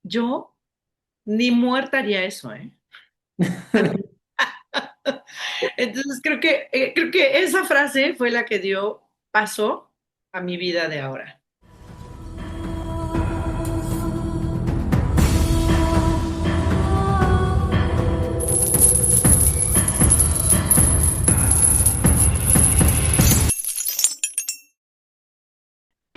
Yo ni muerta haría eso, ¿eh? Entonces creo que esa frase fue la que dio paso a mi vida de ahora.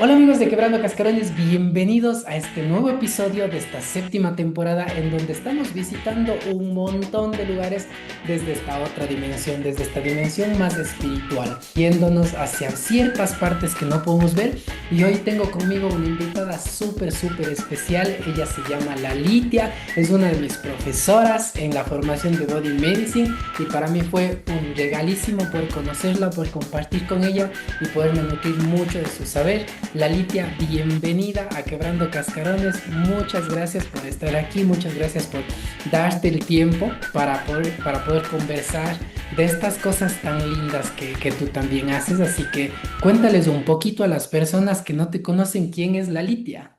Hola amigos de Quebrando Cascarones, bienvenidos a este nuevo episodio de esta séptima temporada en donde estamos visitando un montón de lugares desde esta otra dimensión, desde esta dimensión más espiritual, yéndonos hacia ciertas partes que no podemos ver. Y hoy tengo conmigo una invitada súper especial. Ella se llama Lalitia, es una de mis profesoras en la formación de Body Medicine y para mí fue un regalísimo poder conocerla, poder compartir con ella y poderme nutrir mucho de su saber. Lalitia, bienvenida a Quebrando Cascarones. Muchas gracias por estar aquí, muchas gracias por darte el tiempo para poder conversar de estas cosas tan lindas que tú también haces. Así que cuéntales un poquito a las personas que no te conocen quién es Lalitia.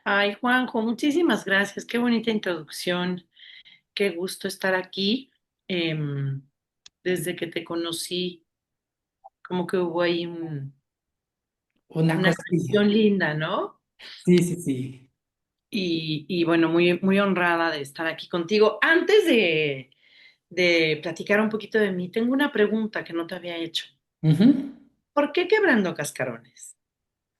Ay, Juanjo, muchísimas gracias. Qué bonita introducción. Qué gusto estar aquí. Em, Desde que te conocí, como que hubo ahí Una una cosilla. conexión linda, ¿no? Sí. Y bueno, muy honrada de estar aquí contigo. Antes de platicar un poquito de mí, tengo una pregunta que no te había hecho. Ujú. ¿Por qué quebrando cascarones?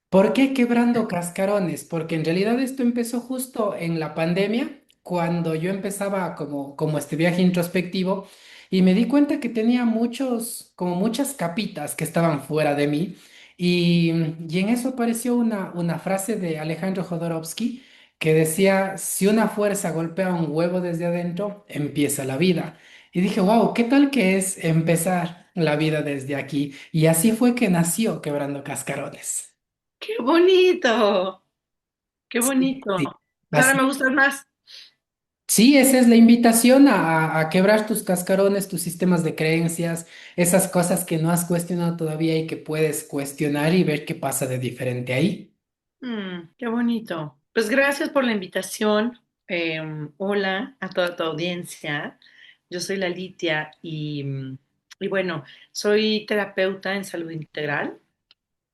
¿Por qué quebrando cascarones? Porque en realidad esto empezó justo en la pandemia, cuando yo empezaba como este viaje introspectivo y me di cuenta que tenía como muchas capitas que estaban fuera de mí. Y en eso apareció una frase de Alejandro Jodorowsky que decía, si una fuerza golpea un huevo desde adentro, empieza la vida. Y dije, wow, ¿qué tal que es empezar la vida desde aquí? Y así fue que nació Quebrando Cascarones. ¡Qué bonito! ¡Qué bonito! Sí, Cada así. me gustas más. Sí, esa es la invitación a quebrar tus cascarones, tus sistemas de creencias, esas cosas que no has cuestionado todavía y que puedes cuestionar y ver qué pasa de diferente ahí. Qué bonito. Pues gracias por la invitación. Hola a toda tu audiencia. Yo soy la Litia y bueno, soy terapeuta en salud integral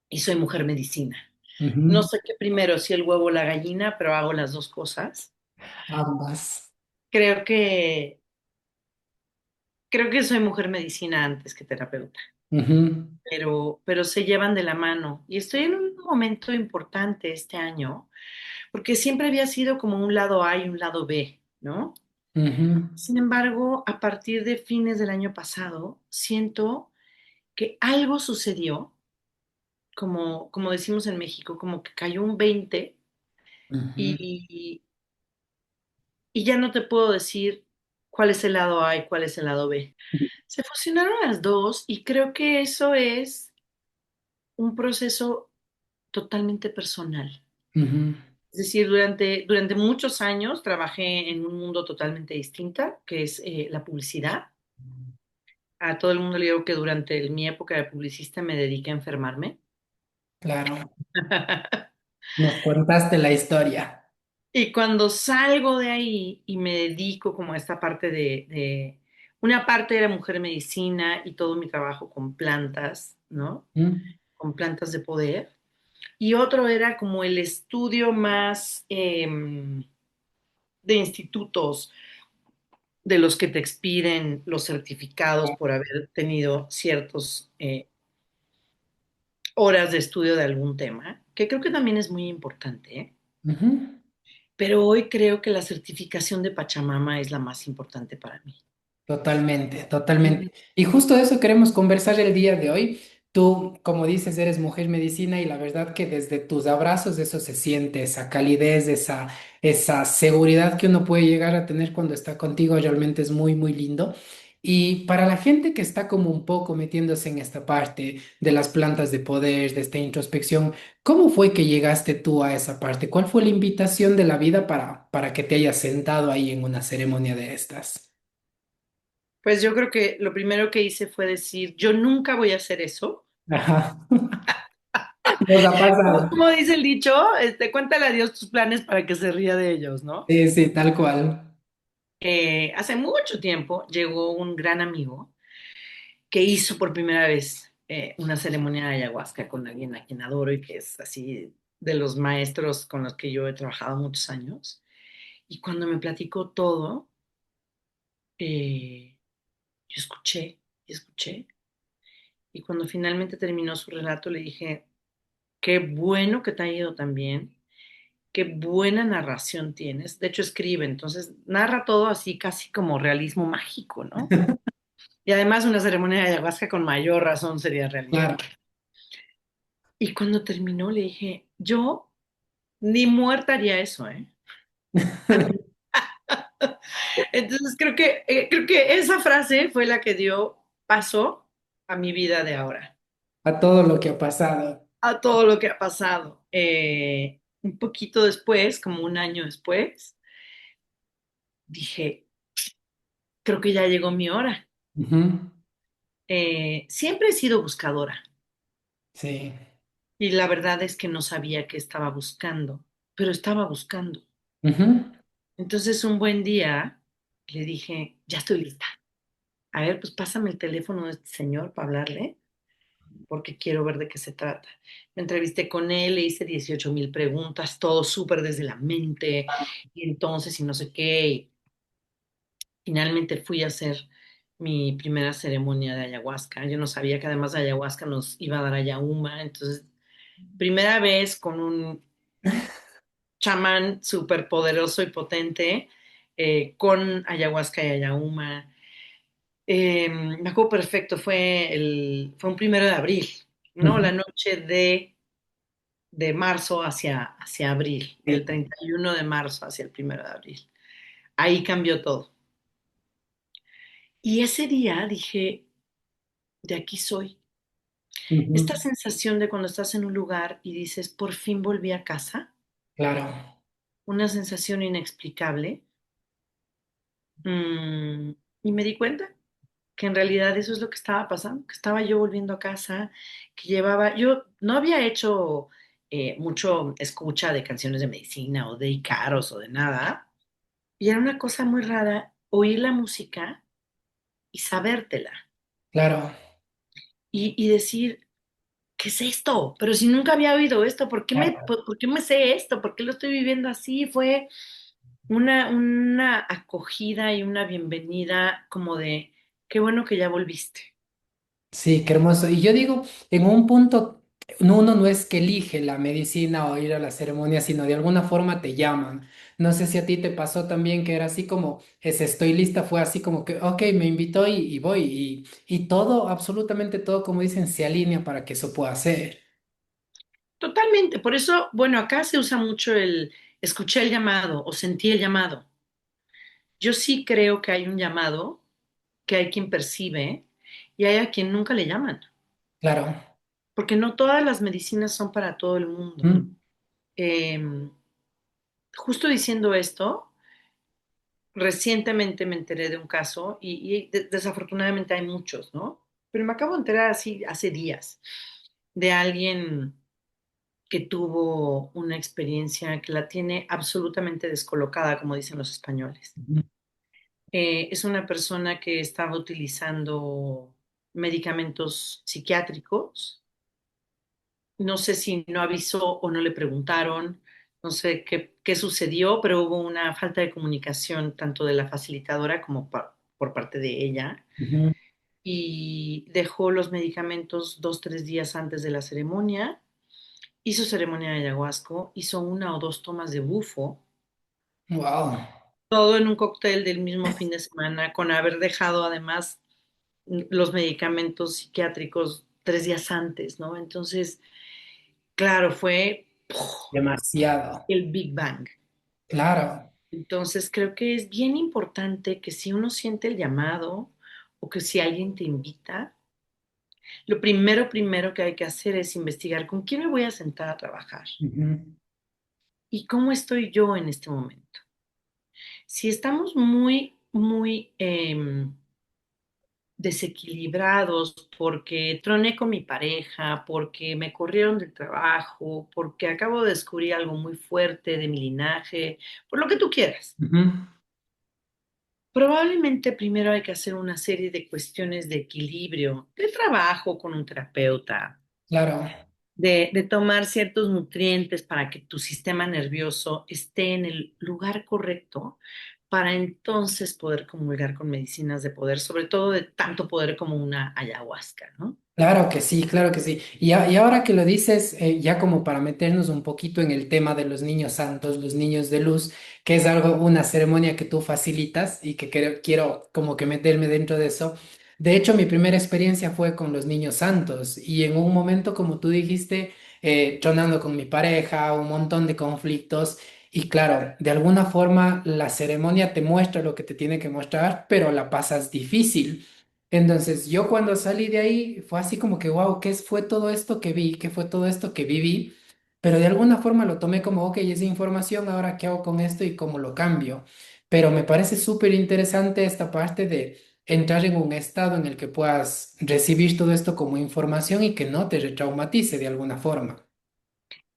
y soy mujer medicina. No Ujú. sé qué primero, si el huevo o la gallina, pero hago las dos cosas. Ambas. Creo que, creo que soy mujer medicina antes que terapeuta, Ujú, pero se llevan de la mano. Y estoy en un momento importante este año, porque siempre había sido como un lado A y un lado B, ¿no? ujú, Sin embargo, a partir de fines del año pasado, siento que algo sucedió, como decimos en México, como que cayó un 20 ujú, y, y ya no te puedo decir cuál es el lado A y cuál es el lado B. Se fusionaron las dos y creo que eso es un proceso totalmente personal. ujú. Es decir, durante muchos años trabajé en un mundo totalmente distinto, que es la publicidad. A todo el mundo le digo que durante mi época de publicista me dediqué a enfermarme. Claro, nos contaste la historia. Y cuando salgo de ahí y me dedico como a esta parte una parte era mujer medicina y todo mi trabajo con plantas, ¿no? ¿Mm? Con plantas de poder. Y otro era como el estudio más de institutos de los que te expiden los certificados por haber tenido ciertos horas de estudio de algún tema, que creo que también es muy importante, ¿eh? Ujú. Pero hoy creo que la certificación de Pachamama es la más importante para mí. Totalmente. Y justo de eso queremos conversar el día de hoy. Tú, como dices, eres mujer medicina y la verdad que desde tus abrazos eso se siente, esa calidez, esa seguridad que uno puede llegar a tener cuando está contigo realmente es muy lindo. Y para la gente que está como un poco metiéndose en esta parte de las plantas de poder, de esta introspección, ¿cómo fue que llegaste tú a esa parte? ¿Cuál fue la invitación de la vida para que te hayas sentado ahí en una ceremonia de estas? Pues yo creo que lo primero que hice fue decir, yo nunca voy a hacer eso. Ajá. Nos ha pasado. Como dice el dicho, cuéntale a Dios tus planes para que se ría de ellos, ¿no? Sí, sí, tal cual. Hace mucho tiempo llegó un gran amigo que hizo por primera vez una ceremonia de ayahuasca con alguien a quien adoro y que es así de los maestros con los que yo he trabajado muchos años. Y cuando me platicó todo, yo escuché y escuché. Y cuando finalmente terminó su relato, le dije, qué bueno que te ha ido tan bien, qué buena narración tienes. De hecho, escribe, entonces narra todo así, casi como realismo mágico, ¿no? Y además una ceremonia de ayahuasca con mayor razón sería realismo Claro. mágico. Y cuando terminó, le dije, yo ni muerta haría eso, ¿eh? Entonces creo que esa frase fue la que dio paso a mi vida de ahora, A todo lo que ha pasado. a todo lo que ha pasado. Un poquito después, como un año después, dije, creo que ya llegó mi hora. Ujú. Siempre he sido buscadora Sí. y la verdad es que no sabía qué estaba buscando, pero estaba buscando. Ujú. Entonces un buen día le dije, ya estoy lista. A ver, pues pásame el teléfono de este señor para hablarle, porque quiero ver de qué se trata. Me entrevisté con él, le hice 18,000 preguntas, todo súper desde la mente, y entonces y no sé qué. Y finalmente fui a hacer mi primera ceremonia de ayahuasca. Yo no sabía que además de ayahuasca nos iba a dar ayahuasca. Entonces, primera vez con un chamán súper poderoso y potente, con ayahuasca y ayahuasca. Me acuerdo perfecto, fue un 1 de abril, ¿no? Ujú. La noche de marzo hacia abril, del Sí. 31 de marzo hacia el 1 de abril. Ahí cambió todo. Y ese día dije, de aquí soy. Esta Ujú. sensación de cuando estás en un lugar y dices, por fin volví a casa, Claro. una sensación inexplicable. Mm, y me di cuenta que en realidad eso es lo que estaba pasando, que estaba yo volviendo a casa, yo no había hecho mucho escucha de canciones de medicina o de Icaros o de nada, y era una cosa muy rara oír la música y sabértela Claro. y decir, ¿qué es esto? Pero si nunca había oído esto, Claro. por qué me sé esto? ¿Por qué lo estoy viviendo así? Fue una acogida y una bienvenida como de, qué bueno que ya volviste. Sí, qué hermoso. Y yo digo, en un punto, uno no es que elige la medicina o ir a la ceremonia, sino de alguna forma te llaman. No sé si a ti te pasó también que era así como, ese estoy lista, fue así como que, ok, me invitó y voy. Y todo, absolutamente todo, como dicen, se alinea para que eso pueda ser. Totalmente, por eso, bueno, acá se usa mucho el escuché el llamado o sentí el llamado. Yo sí creo que hay un llamado, que hay quien percibe y hay a quien nunca le llaman, Claro. porque no todas las medicinas son para todo el mundo. Mm. Eh, Justo diciendo esto, recientemente me enteré de un caso y desafortunadamente hay muchos, ¿no? Pero me acabo de enterar así hace días de alguien que tuvo una experiencia que la tiene absolutamente descolocada, como dicen los españoles. Ujú. Es una persona que estaba utilizando medicamentos psiquiátricos. No sé si no avisó o no le preguntaron, no sé qué sucedió, pero hubo una falta de comunicación tanto de la facilitadora como por parte de ella Ujú. y dejó los medicamentos 2, 3 días antes de la ceremonia. Hizo ceremonia de ayahuasca, hizo 1 o 2 tomas de bufo, Wow. todo en un cóctel del mismo fin de semana, con haber dejado además los medicamentos psiquiátricos 3 días antes, ¿no? Entonces, claro, fue Demasiado. el Big Bang. Claro. Entonces, creo que es bien importante que si uno siente el llamado o que si alguien te invita, lo primero que hay que hacer es investigar con quién me voy a sentar a trabajar Ujú. y cómo estoy yo en este momento. Si estamos muy, muy desequilibrados porque troné con mi pareja, porque me corrieron del trabajo, porque acabo de descubrir algo muy fuerte de mi linaje, por lo que tú quieras. Ujú. Probablemente primero hay que hacer una serie de cuestiones de equilibrio, de trabajo con un terapeuta, Claro. de tomar ciertos nutrientes para que tu sistema nervioso esté en el lugar correcto para entonces poder comulgar con medicinas de poder, sobre todo de tanto poder como una ayahuasca, ¿no? Claro que sí, claro que sí. Y ahora que lo dices, ya como para meternos un poquito en el tema de los niños santos, los niños de luz, que es algo, una ceremonia que tú facilitas y que quiero como que meterme dentro de eso. De hecho, mi primera experiencia fue con los niños santos y en un momento, como tú dijiste, tronando con mi pareja, un montón de conflictos. Y claro, de alguna forma la ceremonia te muestra lo que te tiene que mostrar, pero la pasas difícil. Entonces, yo cuando salí de ahí fue así como que, wow, ¿qué fue todo esto que vi? ¿Qué fue todo esto que viví? Pero de alguna forma lo tomé como, ok, es información, ahora qué hago con esto y cómo lo cambio. Pero me parece súper interesante esta parte de entrar en un estado en el que puedas recibir todo esto como información y que no te retraumatice de alguna forma.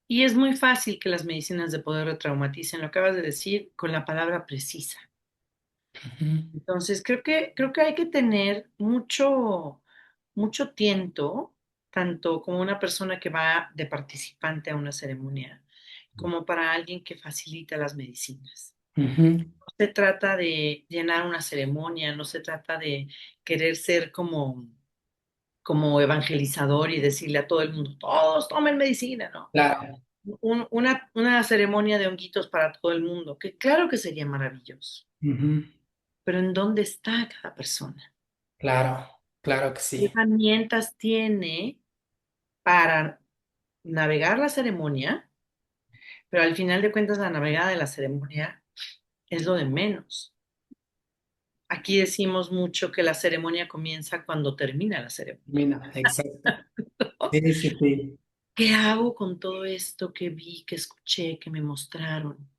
Y es muy fácil que las medicinas de poder retraumaticen, lo acabas de decir con la palabra precisa. Ujú, Entonces, creo que hay que tener mucho tiento, tanto como una persona que va de participante a una ceremonia, como para alguien que facilita las medicinas. ujú. No se trata de llenar una ceremonia, no se trata de querer ser como evangelizador y decirle a todo el mundo, todos tomen medicina, ¿no? Claro, Una ceremonia de honguitos para todo el mundo, que claro que sería maravilloso, ujú. pero ¿en dónde está cada persona? Claro, claro que ¿Qué sí. herramientas tiene para navegar la ceremonia? Pero al final de cuentas, la navegada de la ceremonia es lo de menos. Aquí decimos mucho que la ceremonia comienza cuando termina la ceremonia. Mira, exacto. Sí, sí, sí. ¿Qué hago con todo esto que vi, que escuché, que me mostraron?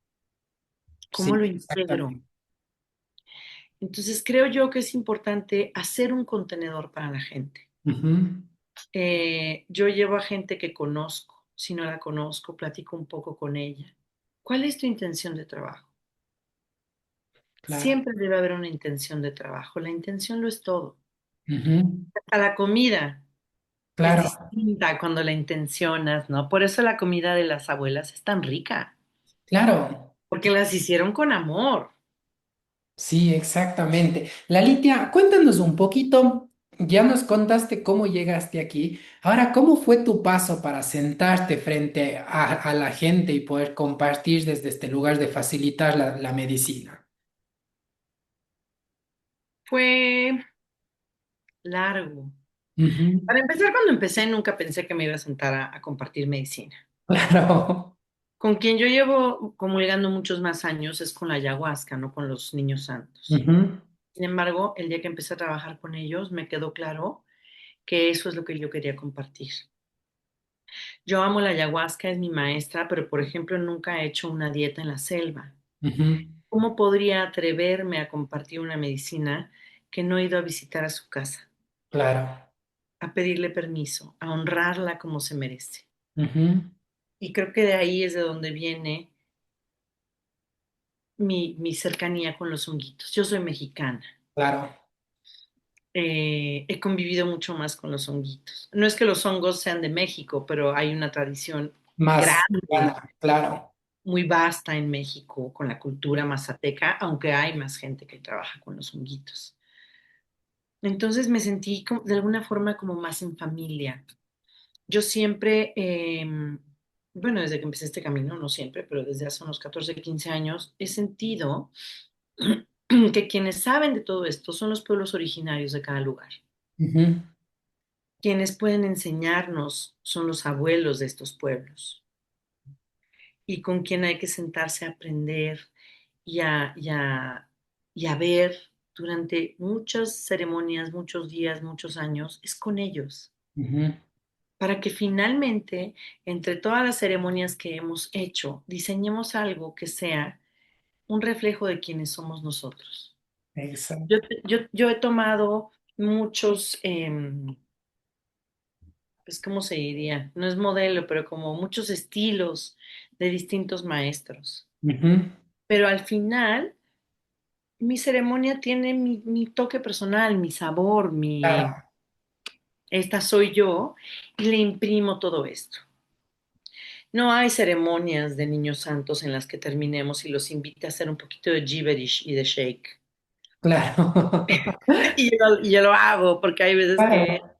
¿Cómo Sí, lo integro? exactamente. Entonces creo yo que es importante hacer un contenedor para la gente. Ujú. Yo llevo a gente que conozco. Si no la conozco, platico un poco con ella. ¿Cuál es tu intención de trabajo? Claro. Siempre debe haber una intención de trabajo. La intención lo es todo. Ujú. Hasta la comida es Claro, distinta cuando la intencionas, ¿no? Por eso la comida de las abuelas es tan rica, claro. porque las hicieron con amor. Sí, exactamente. Lalitia, cuéntanos un poquito. Ya nos contaste cómo llegaste aquí. Ahora, ¿cómo fue tu paso para sentarte frente a la gente y poder compartir desde este lugar de facilitar la medicina? Fue largo. Ujú. Para empezar, cuando empecé, nunca pensé que me iba a sentar a compartir medicina. Claro. Con quien yo llevo comulgando muchos más años es con la ayahuasca, no con los niños santos. Ujú, Sin embargo, el día que empecé a trabajar con ellos, me quedó claro que eso es lo que yo quería compartir. Yo amo la ayahuasca, es mi maestra, pero por ejemplo, nunca he hecho una dieta en la selva. ujú. ¿Cómo podría atreverme a compartir una medicina que no he ido a visitar a su casa, Claro. a pedirle permiso, a honrarla como se merece? Ujú. Y creo que de ahí es de donde viene mi cercanía con los honguitos. Yo soy mexicana. Claro. He convivido mucho más con los honguitos. No es que los hongos sean de México, pero hay una tradición Más grande, gana, claro. muy vasta en México con la cultura mazateca, aunque hay más gente que trabaja con los honguitos. Entonces me sentí de alguna forma como más en familia. Yo siempre, bueno, desde que empecé este camino, no siempre, pero desde hace unos 14, 15 años, he sentido que quienes saben de todo esto son los pueblos originarios de cada lugar. Ujú, Quienes pueden enseñarnos son los abuelos de estos pueblos y con quien hay que sentarse a aprender y a ver durante muchas ceremonias, muchos días, muchos años, es con ellos, ujú. para que finalmente, entre todas las ceremonias que hemos hecho, diseñemos algo que sea un reflejo de quienes somos nosotros. Yo, Exacto. yo he tomado muchos, pues, ¿cómo se diría? No es modelo, pero como muchos estilos de distintos maestros. Ujú. Pero al final, mi ceremonia tiene mi toque personal, mi sabor, Claro, esta soy yo, y le imprimo todo esto. No hay ceremonias de niños santos en las que terminemos y los invite a hacer un poquito de gibberish y de shake. claro, Y yo lo hago porque hay veces que claro,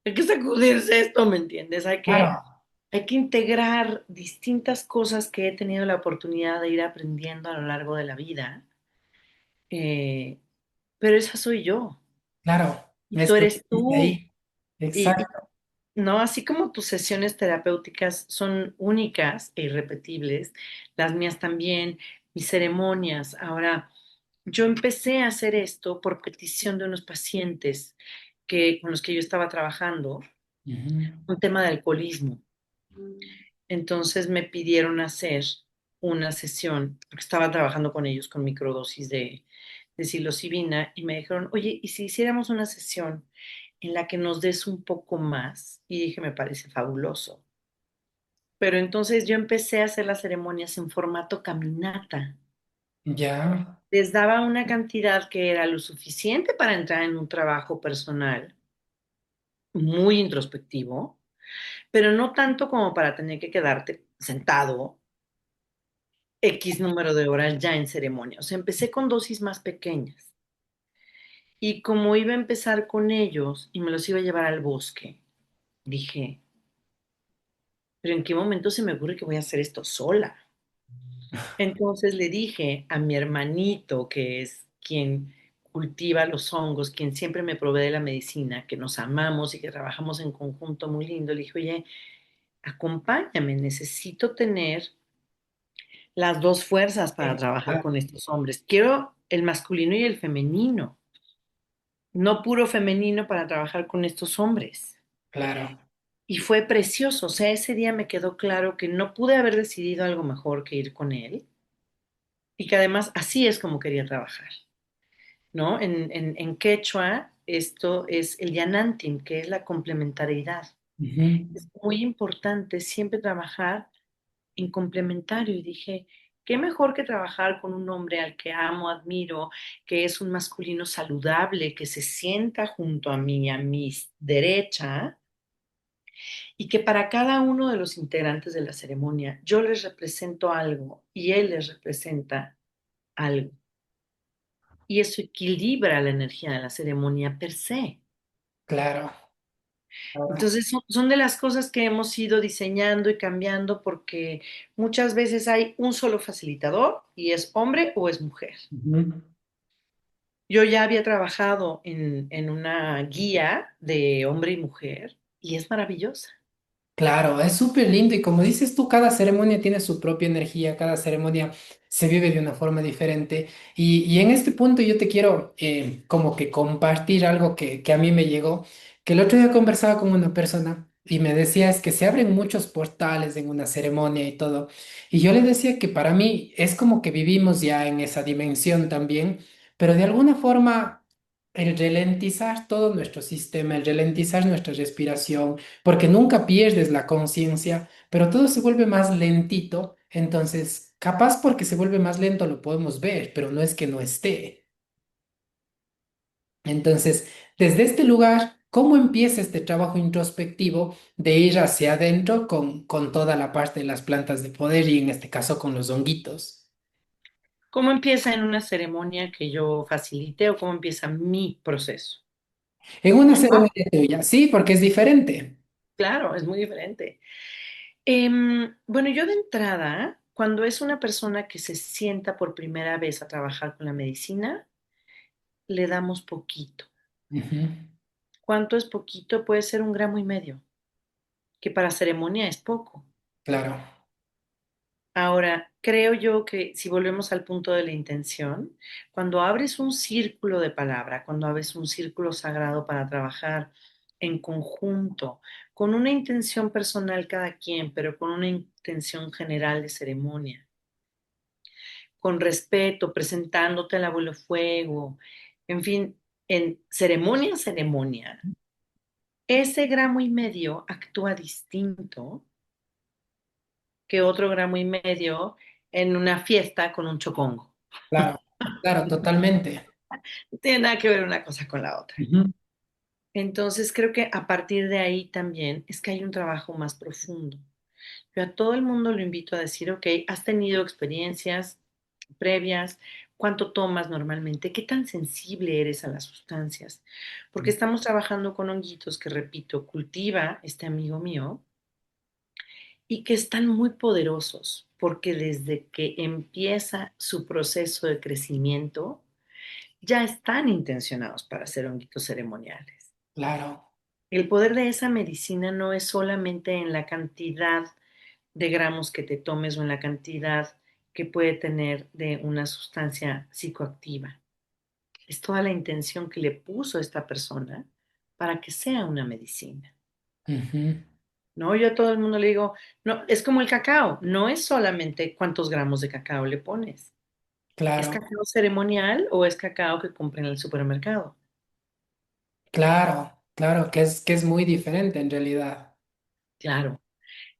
hay que sacudirse esto, ¿me entiendes? claro, Hay que integrar distintas cosas que he tenido la oportunidad de ir aprendiendo a lo largo de la vida. Eh, pero esa soy yo claro. y tú Esto eres que dice tú. ahí, Y, exacto. no, así como tus sesiones terapéuticas son únicas e irrepetibles, las mías también, mis ceremonias. Ahora, yo empecé a hacer esto por petición de unos pacientes con los que yo estaba trabajando, Ujú. un tema de alcoholismo. Entonces me pidieron hacer una sesión, porque estaba trabajando con ellos con microdosis de psilocibina, y me dijeron, oye, ¿y si hiciéramos una sesión en la que nos des un poco más? Y dije, me parece fabuloso. Pero entonces yo empecé a hacer las ceremonias en formato caminata. Ya, Les daba una cantidad que era lo suficiente para entrar en un trabajo personal muy introspectivo, pero no tanto como para tener que quedarte sentado X número de horas ya en ceremonia. O sea, empecé con dosis más pequeñas. Y como iba a empezar con ellos y me los iba a llevar al bosque, dije, pero ¿en qué momento se me ocurre que voy a hacer esto sola? Entonces le dije a mi hermanito, que es quien cultiva los hongos, quien siempre me provee de la medicina, que nos amamos y que trabajamos en conjunto muy lindo, le dije, oye, acompáñame, necesito tener las dos fuerzas para trabajar claro, con estos hombres. Quiero el masculino y el femenino, no puro femenino para trabajar con estos hombres. claro. Y fue precioso, o sea, ese día me quedó claro que no pude haber decidido algo mejor que ir con él y que además así es como quería trabajar, ¿no? En quechua esto es el yanantin, que es la complementariedad. Ujú. Es muy importante siempre trabajar en complementario y dije, qué mejor que trabajar con un hombre al que amo, admiro, que es un masculino saludable, que se sienta junto a mi derecha, y que para cada uno de los integrantes de la ceremonia yo les represento algo y él les representa algo. Y eso equilibra la energía de la ceremonia per se. Claro. Entonces son de las cosas que hemos ido diseñando y cambiando porque muchas veces hay un solo facilitador y es hombre o es mujer. Ujú. Yo ya había trabajado en una guía de hombre y mujer y es maravillosa. Claro, es súper lindo y como dices tú, cada ceremonia tiene su propia energía, cada ceremonia se vive de una forma diferente y en este punto yo te quiero como que compartir algo que a mí me llegó, que el otro día conversaba con una persona y me decía es que se abren muchos portales en una ceremonia y todo y yo le decía que para mí es como que vivimos ya en esa dimensión también, pero de alguna forma el ralentizar todo nuestro sistema, el ralentizar nuestra respiración, porque nunca pierdes la conciencia, pero todo se vuelve más lentito, entonces capaz porque se vuelve más lento lo podemos ver, pero no es que no esté. Entonces, desde este lugar, ¿cómo empieza este trabajo introspectivo de ir hacia adentro con toda la parte de las plantas de poder y en este caso con los honguitos? ¿Cómo empieza en una ceremonia que yo facilite o cómo empieza mi proceso? En una ceremonia tuya, sí, porque es diferente. Claro, es muy diferente. Bueno, yo de entrada, cuando es una persona que se sienta por primera vez a trabajar con la medicina, le damos poquito. Ujú. ¿Cuánto es poquito? Puede ser 1,5 gramos, que para ceremonia es poco. Claro. Ahora, creo yo que si volvemos al punto de la intención, cuando abres un círculo de palabra, cuando abres un círculo sagrado para trabajar en conjunto, con una intención personal cada quien, pero con una intención general de ceremonia, con respeto, presentándote al abuelo fuego, en fin, en ceremonia a ceremonia, ese gramo y medio actúa distinto que otro gramo y medio en una fiesta con un chocongo. Claro, claro, totalmente. No tiene nada que ver una cosa con la otra. Ujú. Entonces creo que a partir de ahí también es que hay un trabajo más profundo. Yo a todo el mundo lo invito a decir, ok, has tenido experiencias previas, cuánto tomas normalmente, qué tan sensible eres a las sustancias, porque estamos trabajando con honguitos que, repito, cultiva este amigo mío y que están muy poderosos, porque desde que empieza su proceso de crecimiento, ya están intencionados para ser honguitos ceremoniales. Claro. El poder de esa medicina no es solamente en la cantidad de gramos que te tomes o en la cantidad que puede tener de una sustancia psicoactiva. Es toda la intención que le puso esta persona para que sea una medicina. Ujú. No, yo a todo el mundo le digo, no, es como el cacao, no es solamente cuántos gramos de cacao le pones. ¿Es Claro, cacao ceremonial o es cacao que compré en el supermercado? claro, claro, que es muy diferente en realidad. Claro.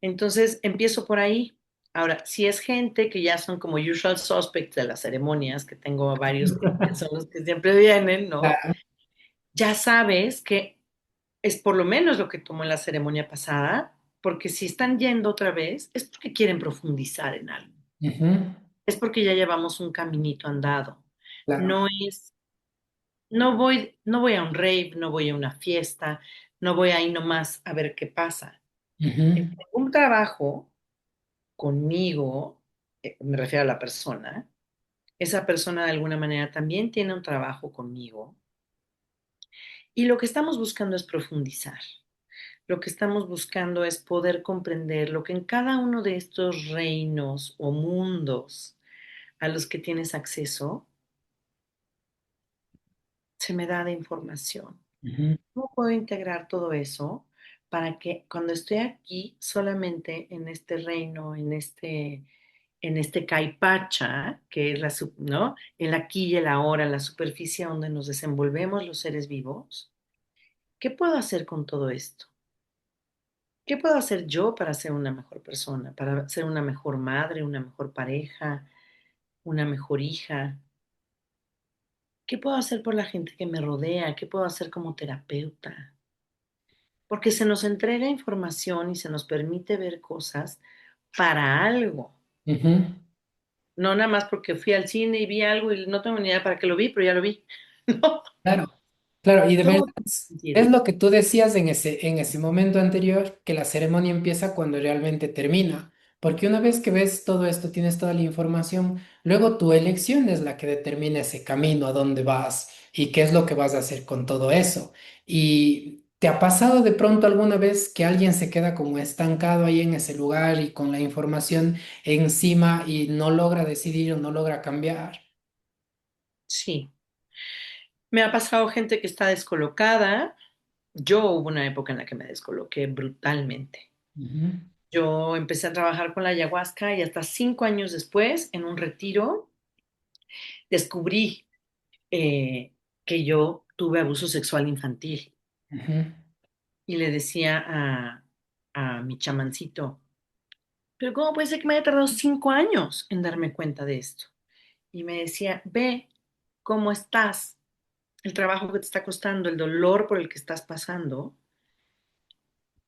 Entonces empiezo por ahí. Ahora, si es gente que ya son como usual suspects de las ceremonias, que tengo varios que son los que siempre vienen, ¿no? Claro. Ya sabes que es por lo menos lo que tomó en la ceremonia pasada, porque si están yendo otra vez, es porque quieren profundizar en algo. Ujú. Es porque ya llevamos un caminito andado. Claro. No es, no voy a un rave, no voy a una fiesta, no voy ahí nomás a ver qué pasa. Ujú. Un trabajo conmigo, me refiero a la persona, esa persona de alguna manera también tiene un trabajo conmigo y lo que estamos buscando es profundizar. Lo que estamos buscando es poder comprender lo que en cada uno de estos reinos o mundos a los que tienes acceso se me da de información. Ujú. ¿Cómo puedo integrar todo eso para que cuando estoy aquí solamente en este reino, en este caipacha, que es ¿no? El aquí y el ahora, la superficie donde nos desenvolvemos los seres vivos, ¿qué puedo hacer con todo esto? ¿Qué puedo hacer yo para ser una mejor persona, para ser una mejor madre, una mejor pareja, una mejor hija? ¿Qué puedo hacer por la gente que me rodea? ¿Qué puedo hacer como terapeuta? Porque se nos entrega información y se nos permite ver cosas para algo. Ujú. No nada más porque fui al cine y vi algo y no tengo ni idea para qué lo vi, pero ya lo vi. No, Claro, claro, y de verdad todo tiene es sentido. lo que tú decías en ese momento anterior, que la ceremonia empieza cuando realmente termina, porque una vez que ves todo esto, tienes toda la información, luego tu elección es la que determina ese camino, a dónde vas y qué es lo que vas a hacer con todo eso. ¿Y te ha pasado de pronto alguna vez que alguien se queda como estancado ahí en ese lugar y con la información encima y no logra decidir o no logra cambiar? Sí. Me ha pasado gente que está descolocada. Yo hubo una época en la que me descoloqué brutalmente. Ujú. Yo empecé a trabajar con la ayahuasca y hasta 5 años después, en un retiro, descubrí eh, que yo tuve abuso sexual infantil. Ujú. Y le decía a mi chamancito, pero ¿cómo puede ser que me haya tardado 5 años en darme cuenta de esto? Y me decía, ve cómo estás, el trabajo que te está costando, el dolor por el que estás pasando,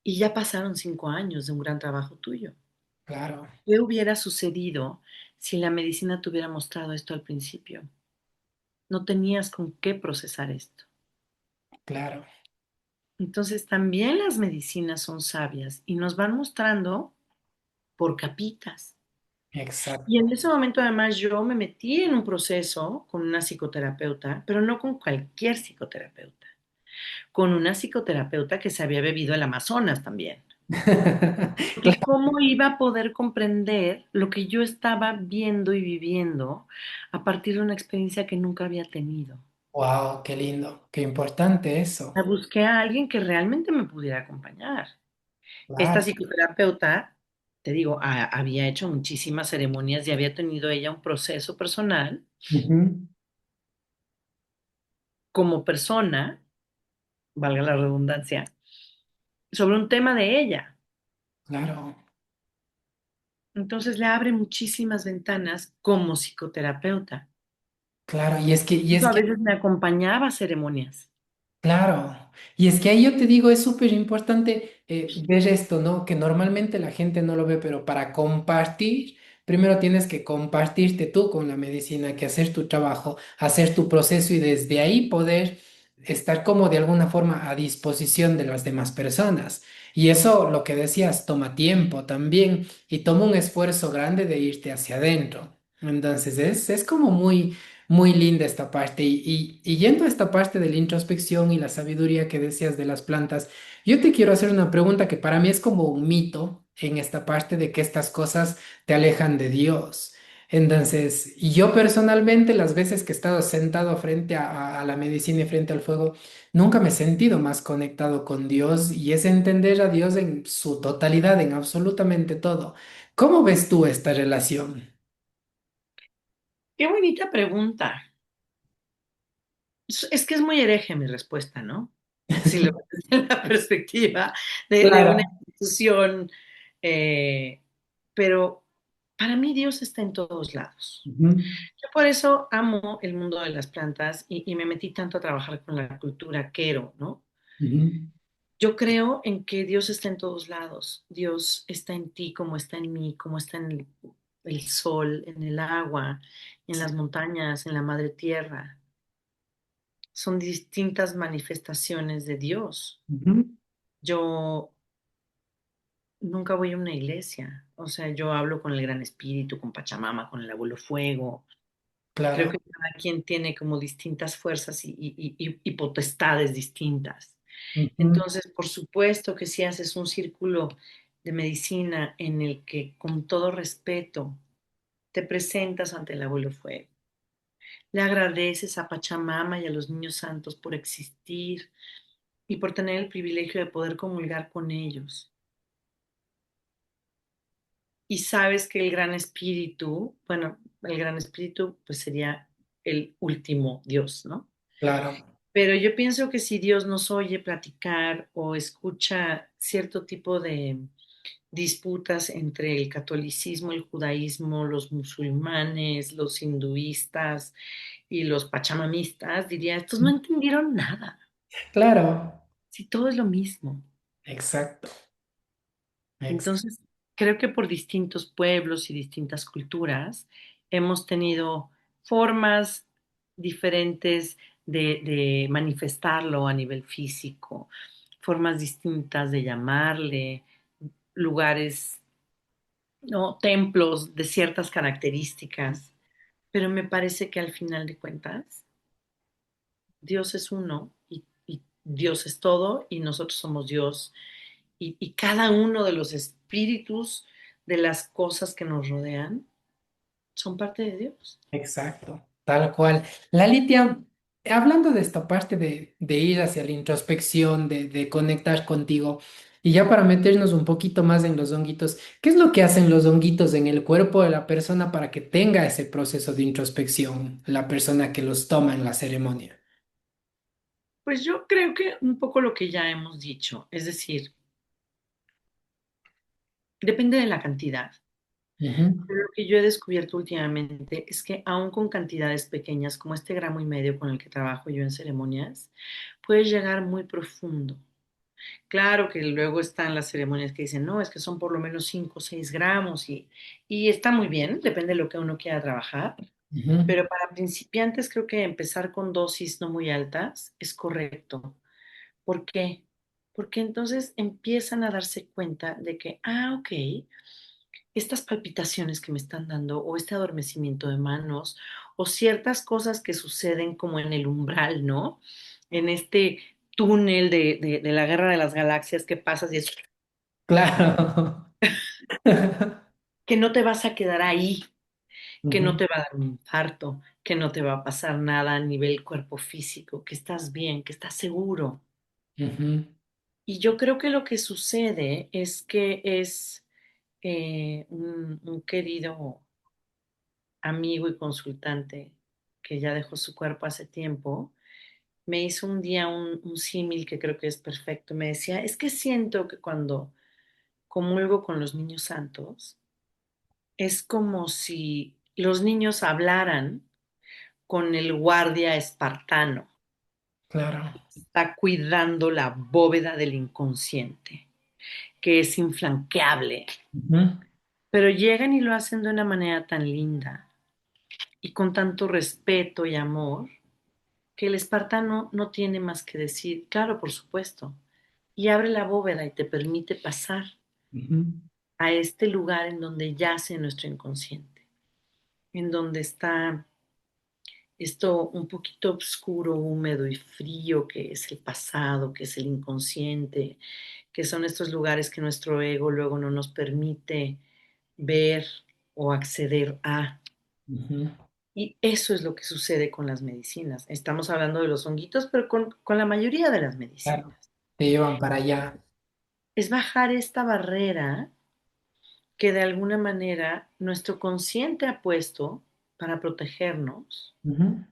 y ya pasaron 5 años de un gran trabajo tuyo. Claro, ¿Qué hubiera sucedido si la medicina te hubiera mostrado esto al principio? No tenías con qué procesar esto. claro, Entonces, también las medicinas son sabias y nos van mostrando por capitas. Y exacto. en ese momento además yo me metí en un proceso con una psicoterapeuta, pero no con cualquier psicoterapeuta, con una psicoterapeuta que se había bebido el Amazonas también. Porque cómo iba a poder comprender lo que yo estaba viendo y viviendo a partir de una experiencia que nunca había tenido. Wow, qué lindo, qué importante eso. Busqué a alguien que realmente me pudiera acompañar. Esta Claro. psicoterapeuta, te digo, había hecho muchísimas ceremonias y había tenido ella un proceso personal. Ujú. como persona, valga la redundancia, sobre un tema de ella. Claro, Entonces le abre muchísimas ventanas como psicoterapeuta. claro, y Eso es a que veces me acompañaba a ceremonias. claro, y es que ahí yo te digo, es súper importante ver esto, ¿no? Que normalmente la gente no lo ve, pero para compartir, primero tienes que compartirte tú con la medicina, que hacer tu trabajo, hacer tu proceso y desde ahí poder estar como de alguna forma a disposición de las demás personas. Y eso, lo que decías, toma tiempo también y toma un esfuerzo grande de irte hacia adentro. Entonces es como muy linda esta parte. Y yendo a esta parte de la introspección y la sabiduría que decías de las plantas, yo te quiero hacer una pregunta que para mí es como un mito en esta parte de que estas cosas te alejan de Dios. Entonces, y yo personalmente, las veces que he estado sentado frente a la medicina y frente al fuego, nunca me he sentido más conectado con Dios y es entender a Dios en su totalidad, en absolutamente todo. ¿Cómo ves tú esta relación? Qué bonita pregunta. Es que es muy hereje mi respuesta, ¿no? Si lo ves desde la perspectiva de una Claro. institución, pero para mí Dios está en todos lados. Ujú, Yo por eso amo el mundo de las plantas y me metí tanto a trabajar con la cultura quero, ¿no? ujú. Yo creo en que Dios está en todos lados. Dios está en ti, como está en mí, como está en el sol, en el agua, en Sí. las montañas, en la madre tierra. Son distintas manifestaciones de Dios. Ujú, Yo nunca voy a una iglesia, o sea, yo hablo con el Gran Espíritu, con Pachamama, con el Abuelo Fuego. Creo claro. que cada quien tiene como distintas fuerzas y potestades distintas. Ujú, Entonces, por supuesto que si haces un círculo de medicina en el que con todo respeto te presentas ante el Abuelo Fuego, le agradeces a Pachamama y a los niños santos por existir y por tener el privilegio de poder comulgar con ellos. Y sabes que el Gran Espíritu, bueno, el Gran Espíritu pues sería el último Dios, ¿no? claro. Pero yo pienso que si Dios nos oye platicar o escucha cierto tipo de disputas entre el catolicismo, el judaísmo, los musulmanes, los hinduistas y los pachamamistas, diría, estos no entendieron nada, Claro. si todo es lo mismo. Exacto. Exacto. Entonces, creo que por distintos pueblos y distintas culturas hemos tenido formas diferentes de manifestarlo a nivel físico, formas distintas de llamarle, lugares, ¿no? Templos de ciertas características, pero me parece que al final de cuentas, Dios es uno y Dios es todo y nosotros somos Dios y cada uno de los espíritus de las cosas que nos rodean son parte de Dios. Exacto. Tal cual. La Litia, hablando de esta parte de ir hacia la introspección, de conectar contigo, y ya para meternos un poquito más en los honguitos, ¿qué es lo que hacen los honguitos en el cuerpo de la persona para que tenga ese proceso de introspección, la persona que los toma en la ceremonia? Pues yo creo que un poco lo que ya hemos dicho, es decir, depende de la cantidad. Ujú, Pero lo que yo he descubierto últimamente es que aún con cantidades pequeñas, como este gramo y medio con el que trabajo yo en ceremonias, puedes llegar muy profundo. Claro que luego están las ceremonias que dicen, no, es que son por lo menos 5 o 6 gramos y está muy bien, depende de lo que uno quiera trabajar, ujú. pero para principiantes creo que empezar con dosis no muy altas es correcto. ¿Por qué? Porque entonces empiezan a darse cuenta de que, ok, estas palpitaciones que me están dando o este adormecimiento de manos o ciertas cosas que suceden como en el umbral, ¿no? En este túnel de la guerra de las galaxias que pasas y es Claro. que no te vas a quedar ahí, que no Ujú, te va a dar un infarto, que no te va a pasar nada a nivel cuerpo físico, que estás bien, que estás seguro. ujú. Y yo creo que lo que sucede es que es un querido amigo y consultante que ya dejó su cuerpo hace tiempo, me hizo un día un símil que creo que es perfecto. Me decía, es que siento que cuando comulgo con los niños santos, es como si los niños hablaran con el guardia espartano, Claro. está cuidando la bóveda del inconsciente, que es infranqueable, Ujú, pero llegan y lo hacen de una manera tan linda y con tanto respeto y amor que el espartano no tiene más que decir, claro, por supuesto, y abre la bóveda y te permite pasar ujú, a este lugar en donde yace nuestro inconsciente, en donde está esto un poquito oscuro, húmedo y frío que es el pasado, que es el inconsciente, que son estos lugares que nuestro ego luego no nos permite ver o acceder a. ujú. Y eso es lo que sucede con las medicinas. Estamos hablando de los honguitos, pero con la mayoría de las Claro. medicinas. Te llevan para allá. Es bajar esta barrera que de alguna manera nuestro consciente ha puesto para protegernos, Ujú,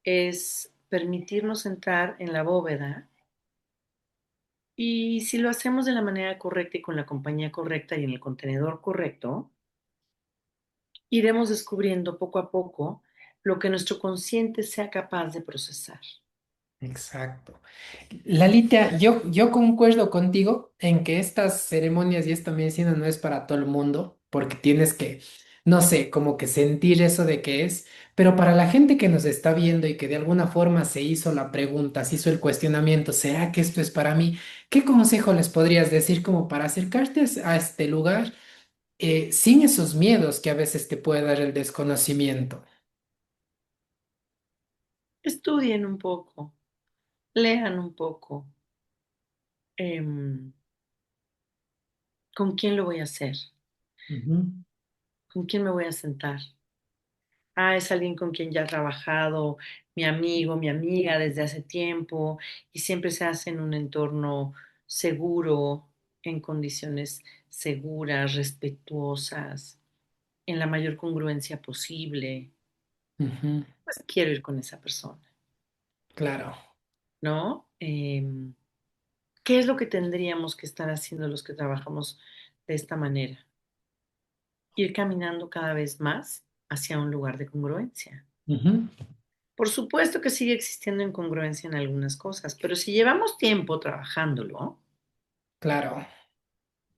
es permitirnos entrar en la bóveda y si lo hacemos de la manera correcta y con la compañía correcta y en el contenedor correcto, iremos descubriendo poco a poco lo que nuestro consciente sea capaz de procesar. exacto. Lalita, yo concuerdo contigo en que estas ceremonias y esta medicina no es para todo el mundo, porque tienes que, no sé, como que sentir eso de que es, pero para la gente que nos está viendo y que de alguna forma se hizo la pregunta, se hizo el cuestionamiento, ¿será que esto es para mí? ¿Qué consejo les podrías decir como para acercarte a este lugar sin esos miedos que a veces te puede dar el desconocimiento? Estudien un poco, lean un poco. em, ¿Con quién lo voy a hacer? Ujú, ¿Con quién me voy a sentar? Ah, es alguien con quien ya he trabajado, mi amigo, mi amiga desde hace tiempo, y siempre se hace en un entorno seguro, en condiciones seguras, respetuosas, en la mayor congruencia posible. ujú, Pues quiero ir con esa persona, claro. ¿no? ¿Qué es lo que tendríamos que estar haciendo los que trabajamos de esta manera? Ir caminando cada vez más hacia un lugar de congruencia. Ujú, Por supuesto que sigue existiendo incongruencia en algunas cosas, pero si llevamos tiempo trabajándolo claro,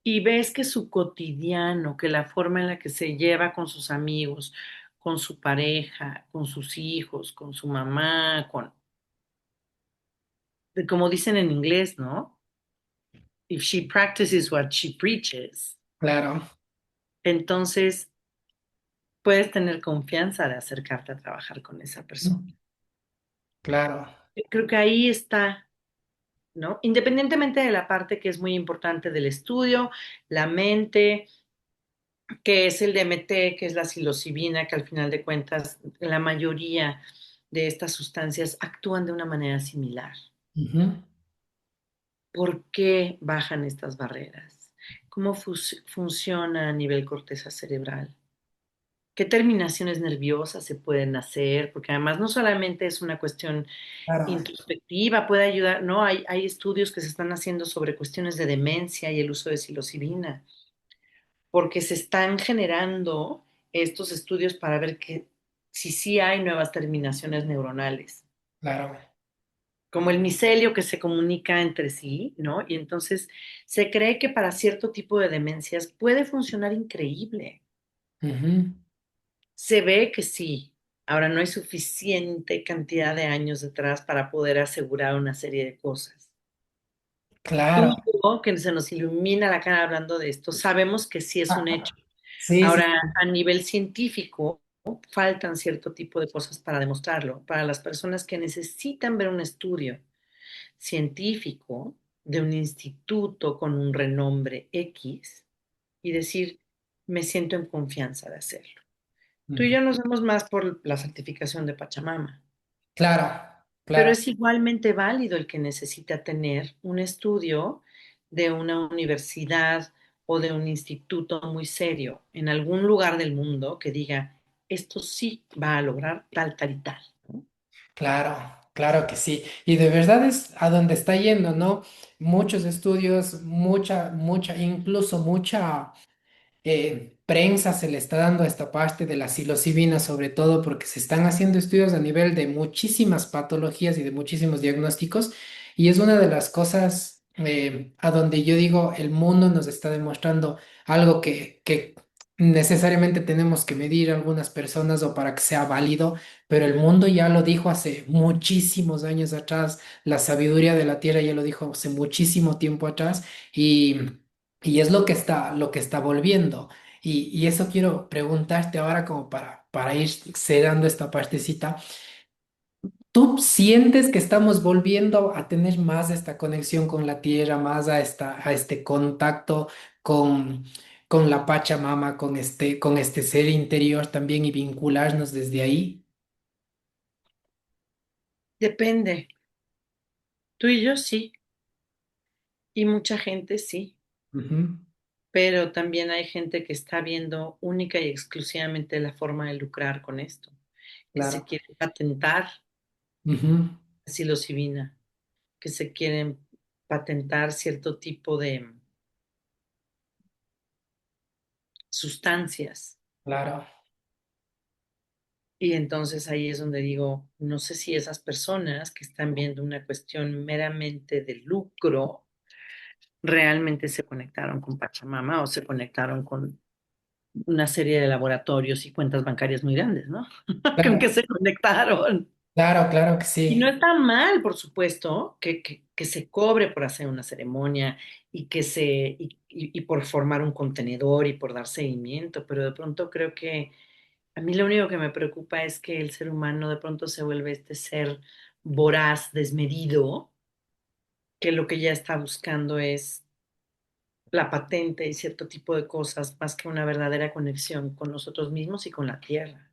y ves que su cotidiano, que la forma en la que se lleva con sus amigos, con su pareja, con sus hijos, con su mamá, como dicen en inglés, ¿no? If she practices what she preaches, claro. entonces puedes tener confianza de acercarte a trabajar con esa persona. Claro, Creo que ahí está, ¿no? Independientemente de la parte que es muy importante del estudio, la mente, que es el DMT, que es la psilocibina, que al final de cuentas la mayoría de estas sustancias actúan de una manera similar. ujú, ¿Por qué bajan estas barreras? ¿Cómo funciona a nivel corteza cerebral? ¿Qué terminaciones nerviosas se pueden hacer? Porque además no solamente es una cuestión claro, introspectiva, puede ayudar, ¿no? Hay estudios que se están haciendo sobre cuestiones de demencia y el uso de psilocibina, porque se están generando estos estudios para ver que si sí hay nuevas terminaciones neuronales, claro. como el micelio que se comunica entre sí, ¿no? Y entonces se cree que para cierto tipo de demencias puede funcionar increíble. Ujú, Se ve que sí. Ahora no hay suficiente cantidad de años detrás para poder asegurar una serie de cosas. Tú claro. y yo, que se nos ilumina la cara hablando de esto, sabemos que sí es un hecho. Sí, sí, Ahora, a nivel científico, faltan cierto tipo de cosas para demostrarlo. Para las personas que necesitan ver un estudio científico de un instituto con un renombre X y decir, me siento en confianza de hacerlo. Tú y ujú, yo nos vemos más por la certificación de Pachamama, claro, pero claro. es igualmente válido el que necesita tener un estudio de una universidad o de un instituto muy serio en algún lugar del mundo que diga, esto sí va a lograr tal, tal y tal, ¿no? Claro. claro que sí. Y de verdad es a donde está yendo, ¿no? Muchos estudios, incluso mucha prensa se le está dando a esta parte de la psilocibina, sobre todo porque se están haciendo estudios a nivel de muchísimas patologías y de muchísimos diagnósticos, y es una de las cosas a donde yo digo, el mundo nos está demostrando algo que necesariamente tenemos que medir algunas personas o para que sea válido, pero el mundo ya lo dijo hace muchísimos años atrás, la sabiduría de la Tierra ya lo dijo hace muchísimo tiempo atrás, y... Y es lo que está volviendo. Y eso quiero preguntarte ahora como para ir cerrando esta partecita. ¿Tú sientes que estamos volviendo a tener más esta conexión con la tierra, más a este contacto con, con la Pachamama, con este ser interior también y vincularnos desde ahí? Depende. Tú y yo sí, y mucha gente sí, Ujú, pero también hay gente que está viendo única y exclusivamente la forma de lucrar con esto, que se claro. quiere patentar Ujú, la psilocibina, que se quieren patentar cierto tipo de sustancias. claro, Y entonces ahí es donde digo, no sé si esas personas que están viendo una cuestión meramente de lucro realmente se conectaron con Pachamama o se conectaron con una serie de laboratorios y cuentas bancarias muy grandes, ¿no? ¿Con qué claro, se conectaron? claro, claro que Y no sí. está mal, por supuesto, que se cobre por hacer una ceremonia y por formar un contenedor y por dar seguimiento, pero de pronto creo que a mí lo único que me preocupa es que el ser humano de pronto se vuelve este ser voraz, desmedido, que lo que ya está buscando es la patente y cierto tipo de cosas más que una verdadera conexión con nosotros mismos y con la tierra.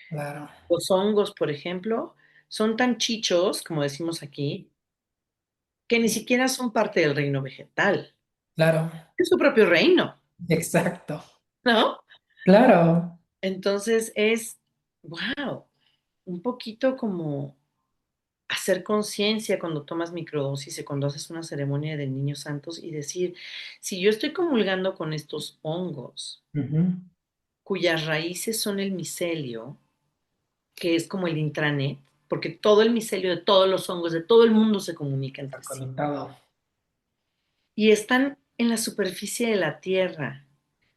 Claro, Los hongos, por ejemplo, son tan chichos, como decimos aquí, que ni siquiera son parte del reino vegetal. claro, Es su propio reino, exacto. ¿no? Claro. Entonces es, wow, un poquito como hacer conciencia cuando tomas microdosis y cuando haces una ceremonia de niños santos y decir, si yo estoy comulgando con estos hongos, Ujú. cuyas raíces son el micelio, que es como el intranet, porque todo el micelio de todos los hongos de todo el mundo se comunica Está entre sí conectado. y están en la superficie de la Tierra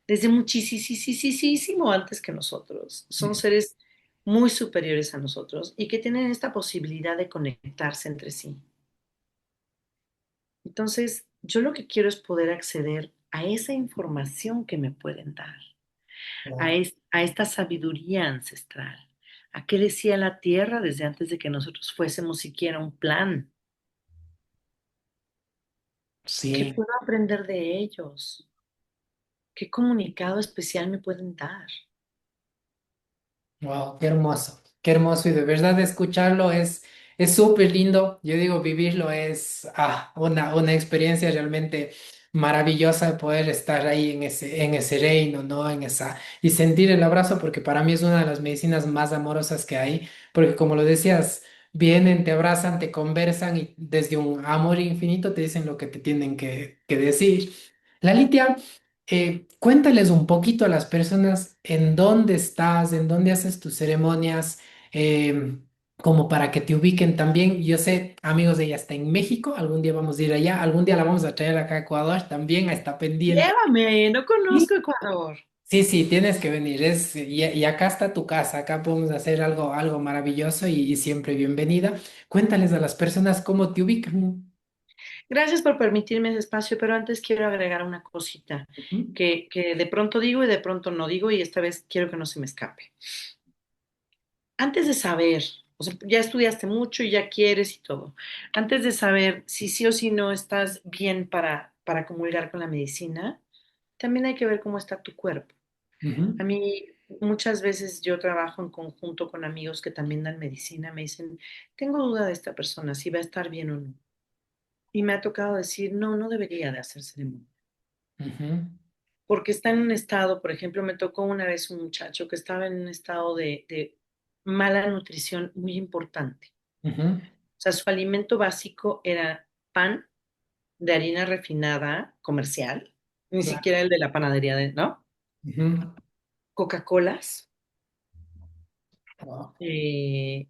desde muchísimo antes que nosotros. Son Mm. seres muy superiores a nosotros y que tienen esta posibilidad de conectarse entre sí. Entonces, yo lo que quiero es poder acceder a esa información que me pueden dar, Claro. a esta sabiduría ancestral, a qué decía la tierra desde antes de que nosotros fuésemos siquiera un plan, qué Sí. puedo aprender de ellos, qué comunicado especial me pueden dar. Wow, qué hermoso. Qué hermoso. Y de verdad escucharlo es súper lindo. Yo digo, vivirlo es una experiencia realmente maravillosa de poder estar ahí en ese reino, ¿no? Y sentir el abrazo, porque para mí es una de las medicinas más amorosas que hay. Porque como lo decías, vienen, te abrazan, te conversan y desde un amor infinito te dicen lo que te tienen que decir. La Litia. Cuéntales un poquito a las personas en dónde estás, en dónde haces tus ceremonias, como para que te ubiquen también. Yo sé, amigos, ella está en México, algún día vamos a ir allá, algún día la vamos a traer acá a Ecuador, también está pendiente. Llévame, no Sí, conozco Ecuador. sí, sí, tienes que venir. Y acá está tu casa, acá podemos hacer algo maravilloso y siempre bienvenida. Cuéntales a las personas cómo te ubican. Gracias por permitirme ese espacio, pero antes quiero agregar una cosita Ujú, que de pronto digo y de pronto no digo y esta vez quiero que no se me escape. Antes de saber, o sea, ya estudiaste mucho y ya quieres y todo, antes de saber si sí o si no estás bien para comulgar con la medicina, también hay que ver cómo está tu cuerpo. A ujú, mí muchas veces yo trabajo en conjunto con amigos que también dan medicina, me dicen, tengo duda de esta persona, si va a estar bien o no. Y me ha tocado decir, no, no debería de hacer ceremonia. ujú, Porque está en un estado, por ejemplo, me tocó una vez un muchacho que estaba en un estado de mala nutrición muy importante. ujú. sea, su alimento básico era pan de harina refinada comercial, ni Claro. siquiera el de la panadería, ¿no? Ujú. Coca-Colas, Wow. eh,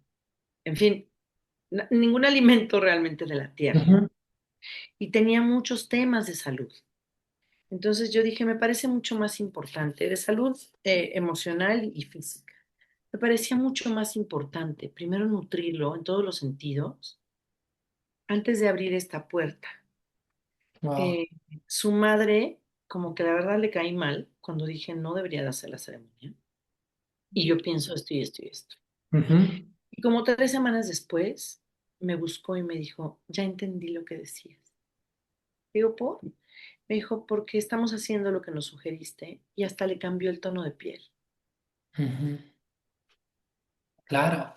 en fin, ningún alimento realmente de la tierra. Ujú. Y tenía muchos temas de salud. Entonces yo dije, me parece mucho más importante, de salud emocional y física. Me parecía mucho más importante, primero nutrirlo en todos los sentidos, antes de abrir esta puerta. Wow. Eh, Su madre, como que la verdad le caí mal cuando dije, no debería de hacer la ceremonia. Y yo pienso esto y esto y esto. Ujú. Y como 3 semanas después, me buscó y me dijo, ya entendí lo que decías. Digo, ¿por? Me dijo, porque estamos haciendo lo que nos sugeriste y hasta le cambió el tono de piel. Ujú. Claro,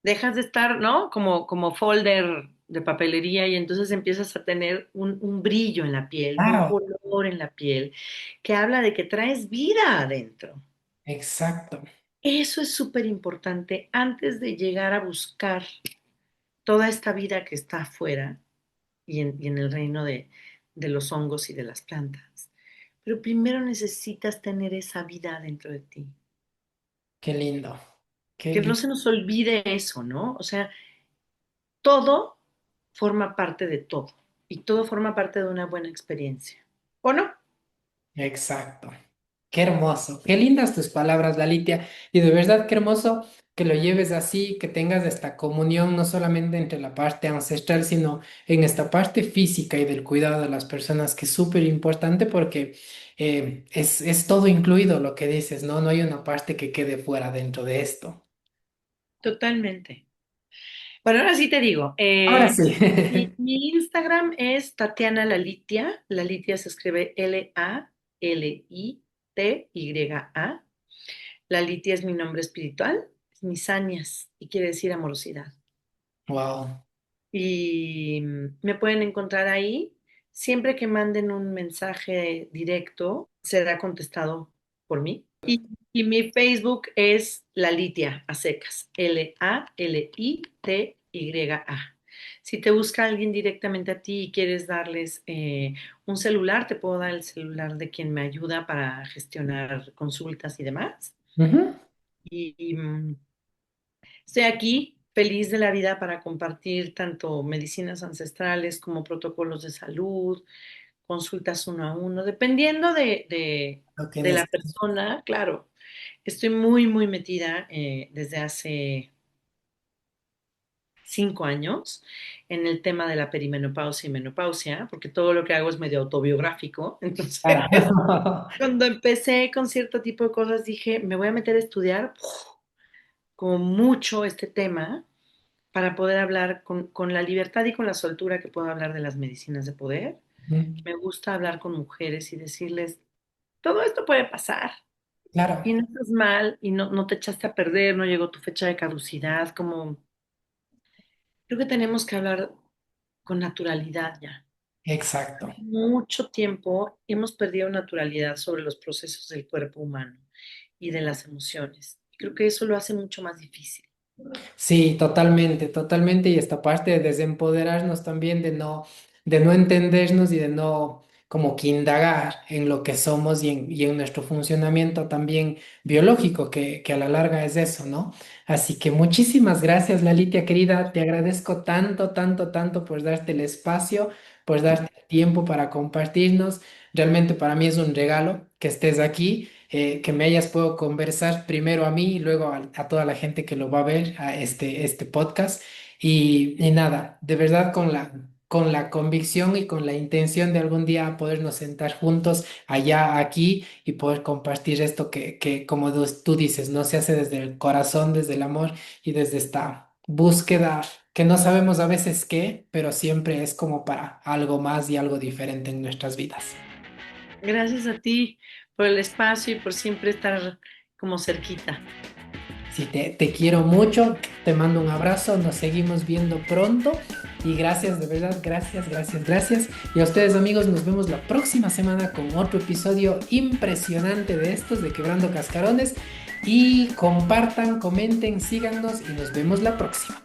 Dejas de estar, ¿no? Como folder de papelería y entonces empiezas a tener un brillo en la piel y un claro, color en la piel que habla de que traes vida adentro. exacto, Eso es súper importante antes de llegar a buscar toda esta vida que está afuera y en el reino de los hongos y de las plantas. Pero primero necesitas tener esa vida dentro de ti. qué lindo, qué Que no lindo. se nos olvide eso, ¿no? O sea, todo forma parte de todo y todo forma parte de una buena experiencia. ¿O no? Exacto. Qué hermoso. Qué lindas tus palabras, Lalitia. Y de verdad, qué hermoso que lo lleves así, que tengas esta comunión no solamente entre la parte ancestral, sino en esta parte física y del cuidado de las personas, que es súper importante porque es todo incluido lo que dices, ¿no? No hay una parte que quede fuera dentro de esto. Totalmente. Bueno, ahora sí te digo, Ahora sí. mi Instagram es Tatiana Lalitia. Lalitia se escribe Lalitya. Lalitia es mi nombre espiritual, es misanias y quiere decir amorosidad. Wow. Y me pueden encontrar ahí. Siempre que manden un mensaje directo, será contestado por mí. Y mi Facebook es Lalitia a secas, Lalitya. Si te busca alguien directamente a ti y quieres darles un celular, te puedo dar el celular de quien me ayuda para gestionar consultas y demás. Ujú. Y estoy aquí feliz de la vida para compartir tanto medicinas ancestrales como protocolos de salud, consultas uno a uno, dependiendo Lo que de la necesitas. persona, claro. Estoy muy, muy metida desde hace 5 años en el tema de la perimenopausia y menopausia, porque todo lo que hago es medio autobiográfico. Entonces, Claro. cuando empecé con cierto tipo de cosas, dije, me voy a meter a estudiar como mucho este tema para poder hablar con la libertad y con la soltura que puedo hablar de las medicinas de poder. Ujú. Me gusta hablar con mujeres y decirles, todo esto puede pasar Claro, y no estás mal y no te echaste a perder, no llegó tu fecha de caducidad, como creo que tenemos que hablar con naturalidad ya. exacto. Mucho tiempo hemos perdido naturalidad sobre los procesos del cuerpo humano y de las emociones. Creo que eso lo hace mucho más difícil. Sí, totalmente, totalmente. Y esta parte de desempoderarnos también, de no entendernos y de no como que indagar en lo que somos y en nuestro funcionamiento también biológico, que a la larga es eso, ¿no? Así que muchísimas gracias, Lalitia querida. Te agradezco tanto, tanto, tanto por darte el espacio, por darte el tiempo para compartirnos. Realmente para mí es un regalo que estés aquí, que me hayas podido conversar primero a mí y luego a toda la gente que lo va a ver, a este podcast. Y nada, de verdad con la convicción y con la intención de algún día podernos sentar juntos allá, aquí y poder compartir esto que como tú dices, no se hace desde el corazón, desde el amor y desde esta búsqueda que no sabemos a veces qué, pero siempre es como para algo más y algo diferente en nuestras vidas. Gracias a ti por el espacio y por siempre estar como cerquita. Sí, te quiero mucho, te mando un abrazo, nos seguimos viendo pronto y gracias, de verdad, gracias, gracias, gracias. Y a ustedes amigos, nos vemos la próxima semana con otro episodio impresionante de estos de Quebrando Cascarones y compartan, comenten, síganos y nos vemos la próxima.